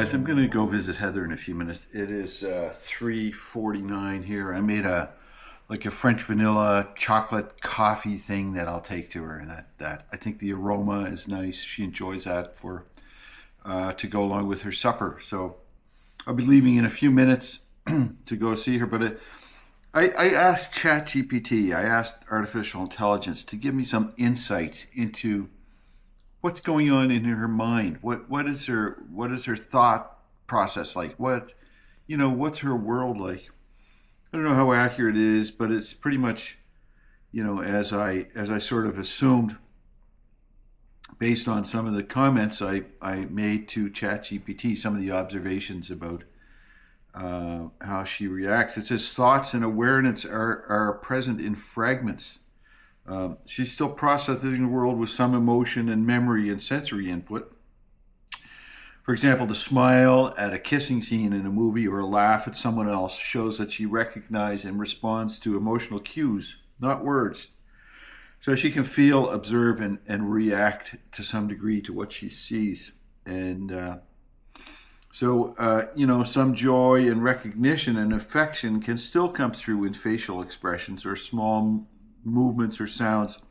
guys, I'm going to go visit Heather in a few minutes. It is 3:49 here. I made a French vanilla chocolate coffee thing that I'll take to her, and that I think the aroma is nice. She enjoys that for to go along with her supper. So I'll be leaving in a few minutes to go see her. But I asked ChatGPT, I asked artificial intelligence to give me some insight into what's going on in her mind. What is her thought process like? What's her world like? I don't know how accurate it is, but it's pretty much, as I sort of assumed based on some of the comments I made to ChatGPT, some of the observations about how she reacts. It says thoughts and awareness are present in fragments. She's still processing the world with some emotion and memory and sensory input. For example, the smile at a kissing scene in a movie or a laugh at someone else shows that she recognizes and responds to emotional cues, not words. So she can feel, observe, and react to some degree to what she sees. And some joy and recognition and affection can still come through in facial expressions or small movements or sounds.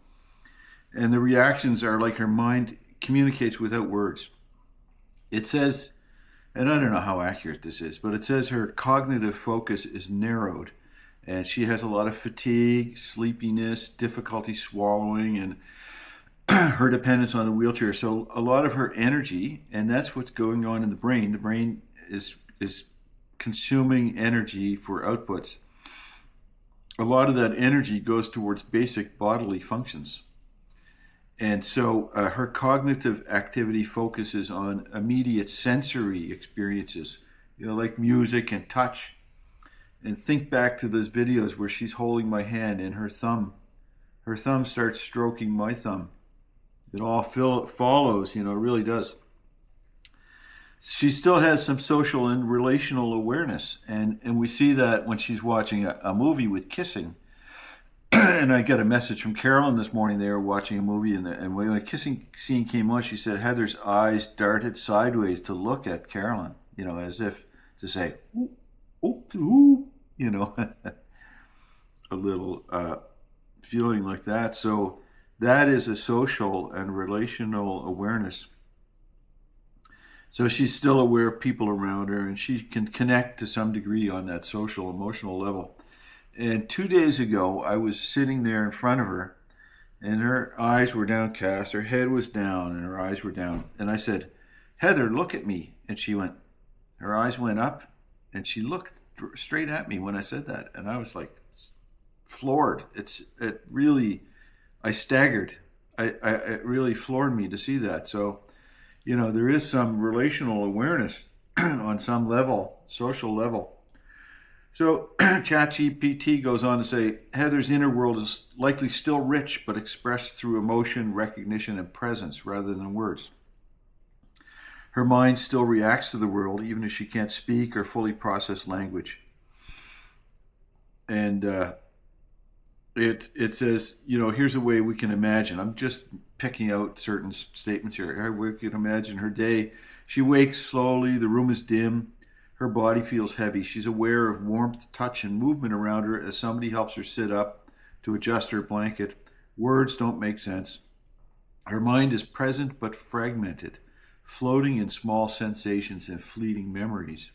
And the reactions are like her mind communicates without words. It says, and I don't know how accurate this is, but it says her cognitive focus is narrowed and she has a lot of fatigue, sleepiness, difficulty swallowing, and her dependence on the wheelchair. So a lot of her energy, and that's what's going on in the brain. The brain is consuming energy for outputs. A lot of that energy goes towards basic bodily functions. And so her cognitive activity focuses on immediate sensory experiences, like music and touch. And think back to those videos where she's holding my hand and her thumb starts stroking my thumb. It all follows, it really does. She still has some social and relational awareness. And we see that when she's watching a movie with kissing. And I got a message from Carolyn this morning. They were watching a movie, and when the kissing scene came on, she said Heather's eyes darted sideways to look at Carolyn, as if to say, ooh, ooh, ooh, a little feeling like that. So that is a social and relational awareness. So she's still aware of people around her, and she can connect to some degree on that social, emotional level. And 2 days ago, I was sitting there in front of her, and her eyes were downcast, her head was down, and her eyes were down. And I said, Heather, look at me. And her eyes went up, and she looked straight at me when I said that. And I was like floored. I staggered. It really floored me to see that. So, there is some relational awareness on some level, social level. So ChatGPT goes on to say, Heather's inner world is likely still rich, but expressed through emotion, recognition, and presence rather than words. Her mind still reacts to the world, even if she can't speak or fully process language. And it says, here's a way we can imagine. I'm just picking out certain statements here. We can imagine her day. She wakes slowly. The room is dim. Her body feels heavy. She's aware of warmth, touch, and movement around her as somebody helps her sit up to adjust her blanket. Words don't make sense. Her mind is present but fragmented, floating in small sensations and fleeting memories.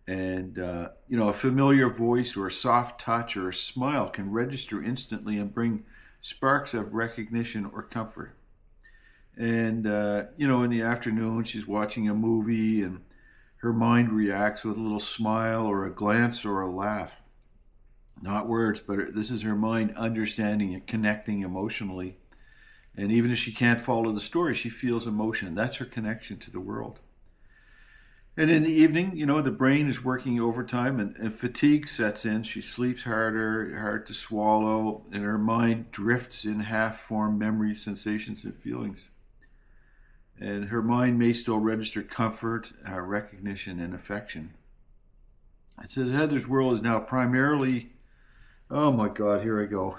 And, a familiar voice or a soft touch or a smile can register instantly and bring sparks of recognition or comfort. And, in the afternoon, she's watching a movie and her mind reacts with a little smile or a glance or a laugh. Not words, but this is her mind understanding and connecting emotionally. And even if she can't follow the story, she feels emotion. That's her connection to the world. And in the evening, the brain is working overtime and fatigue sets in. She sleeps harder, hard to swallow, and her mind drifts in half-formed memories, sensations, and feelings. And her mind may still register comfort, recognition, and affection. It says Heather's world is now primarily, oh my God, here I go.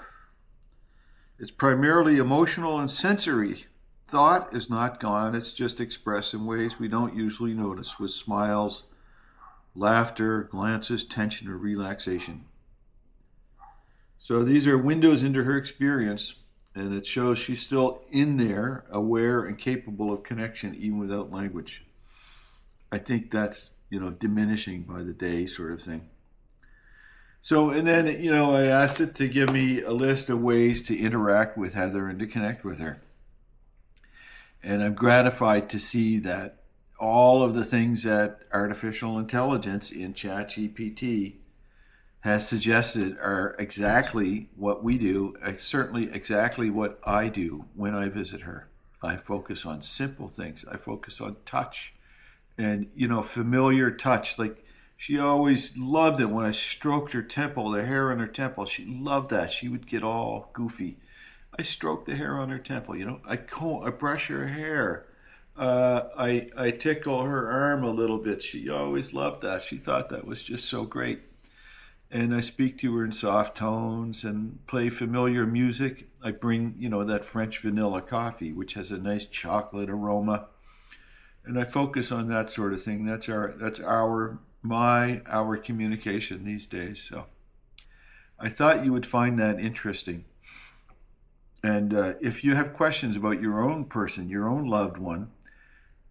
It's primarily emotional and sensory. thought is not gone, it's just expressed in ways we don't usually notice, with smiles, laughter, glances, tension, or relaxation. So these are windows into her experience, and it shows she's still in there, aware and capable of connection even without language. I think that's, diminishing by the day sort of thing. So, and then, I asked it to give me a list of ways to interact with Heather and to connect with her. And I'm gratified to see that all of the things that artificial intelligence in ChatGPT has suggested are exactly what we do, certainly exactly what I do when I visit her. I focus on simple things. I focus on touch and, familiar touch. Like, she always loved it when I stroked her temple, the hair on her temple. She loved that. She would get all goofy. I stroke the hair on her temple, I brush her hair. I tickle her arm a little bit. She always loved that. She thought that was just so great. And I speak to her in soft tones and play familiar music. I bring, that French vanilla coffee, which has a nice chocolate aroma. And I focus on that sort of thing. That's our communication these days. So I thought you would find that interesting. And if you have questions about your own person, your own loved one,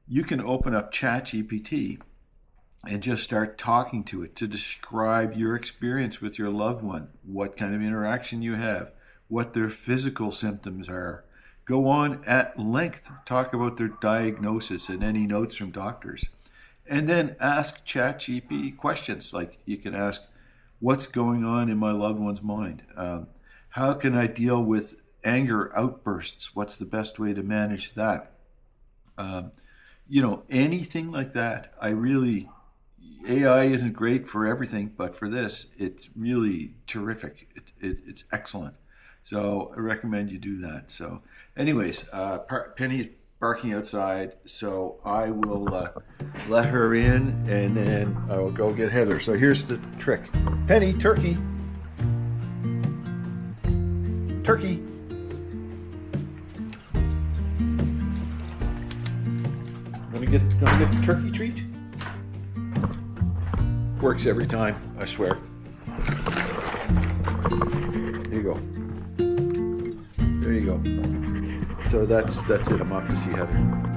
you can open up ChatGPT and just start talking to it to describe your experience with your loved one, what kind of interaction you have, what their physical symptoms are. Go on at length, talk about their diagnosis and any notes from doctors. And then ask ChatGPT questions. Like, you can ask, what's going on in my loved one's mind? How can I deal with anger outbursts? What's the best way to manage that? Anything like that. AI isn't great for everything, but for this, it's really terrific. It's excellent. So I recommend you do that. So anyways, Penny is barking outside, so I will let her in, and then I will go get Heather. So here's the trick. Penny, turkey. Turkey. Gonna get the turkey treat? Works every time, I swear. There you go. There you go. So that's it. I'm off to see Heather.